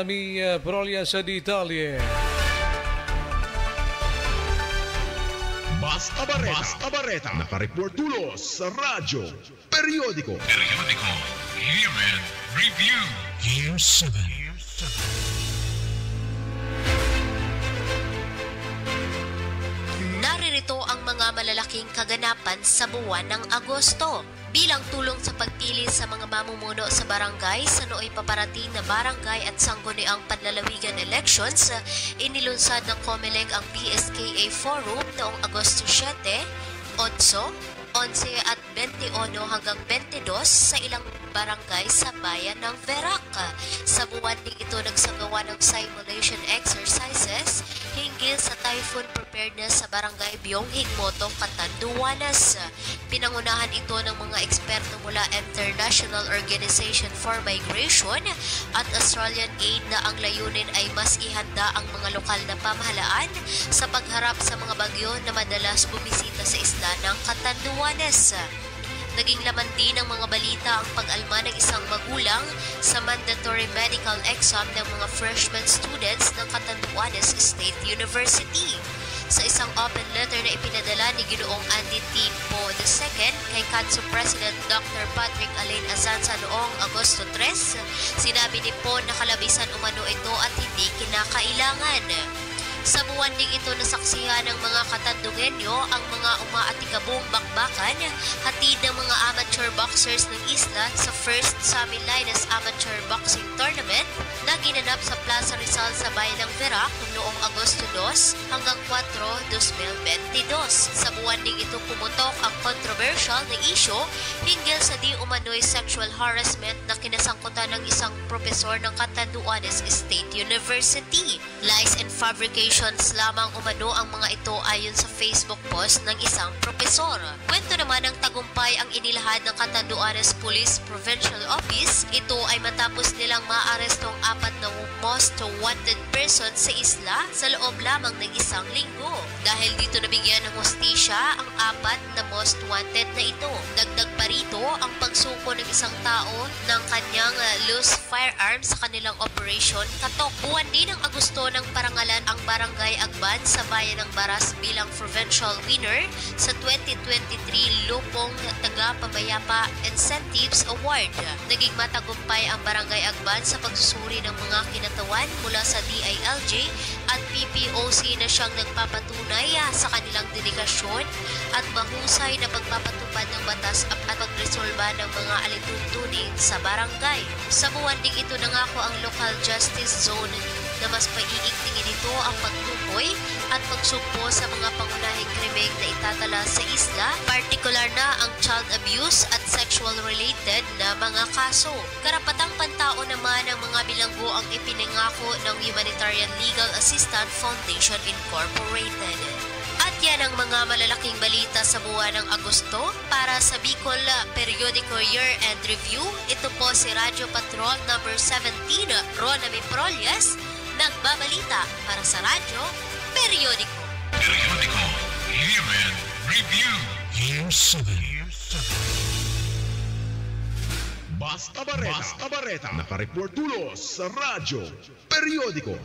Ronami Brolia sa detalye. Basta Bareta. Nakareport tulos sa radyo, periodiko. Year End Review. Year 7. Naririto ang mga malalaking kaganapan sa buwan ng Agosto. Bilang tulong sa pagpili sa mga mamumuno sa barangay sa nooy paparating na barangay at sangguniang panlalawigan elections, inilunsad ng COMELEC ang PSKA Forum noong Agosto 7, 8, 11 at 21 hanggang 22 sa ilang barangay sa bayan ng Verac. Sa buwan ding ito nagsagawa ng simulation exercises hinggil sa typhoon preparedness sa barangay Biong Higmotong, Catanduanes. Pinangunahan ito ng mga eksperto mula International Organization for Migration at Australian Aid na ang layunin ay mas ihanda ang mga lokal na pamahalaan sa pagharap sa mga bagyo na madalas bumisita sa isla ng Catanduanes. Naging laman din ng mga balita ang pag-alma ng isang magulang sa mandatory medical exam ng mga freshman students ng Catanduanes State University. Sa isang open letter na ipinadala ni Ginoong Andy T. Po II kay CADSO President Dr. Patrick Alain Azanza noong Agosto 3, sinabi ni Po na kalabisan umano ito at hindi kinakailangan. Sa buwan ding ito nasaksihan ng mga Katandungenyo ang mga umaatikabong bakbakan, hatid ng mga amateur boxers ng isla sa First Sammy Linus Amateur Boxing Tournament na ginanap sa Plaza Rizal sa bayan ng Verac noong Agosto 2 hanggang 4, 2022. Sa buwan ding ito pumutok ang controversial na isyu hinggil sa di umano'y sexual harassment na kinasangkutan ng isang propesor ng Catanduanes State University. Lies and fabrications lamang umano ang mga ito ayon sa Facebook post ng isang propesor. Kwento naman ng tagumpay ang inilahad ng Catanduanes Police Provincial Office. Ito ay matapos nilang maarestong 4 na most wanted persons sa isla sa loob lamang ng isang linggo. Dahil dito nabigyan ng hustisya ang 4 na most wanted na ito. Dagdag pa rito ang pagsuko ng isang tao ng kanyang loose firearm sa kanilang operation Katok. Buwan din ng Agosto ng parangalan ang Barangay Agban sa bayan ng Baras bilang provincial winner sa 2023 Lupong Taga-Pamayapa Incentives Award. Naging matagumpay ang Barangay Agban sa pagsusuri ng mga kinatawan mula sa DILG at PPOC na siyang nagpapatunay sa kanilang dedikasyon at mahusay na pagpapatupad ng batas at pagresolba ng mga alituntunin sa barangay. Sa buwan ding ito nangako ang Local Justice Zone na mas paiigtingin ito ang pagtukoy at pagsugpo sa mga pangunahing krimeng na itatala sa isla, partikular na ang child abuse at sexual-related na mga kaso. Karapatang pantao naman ng mga bilanggo ang ipinangako ng Humanitarian Legal Assistance Foundation Incorporated. At yan ang mga malalaking balita sa buwan ng Agosto. Para sa Bicol Periodico Year-End Review, ito po si Radyo Patrol number 17, Ronami Prolias, nagbabalita para sa Radyo Periodico. Year-End Review. Year 7. Basta Bareta. Nakareport tulos sa radyo, periodiko.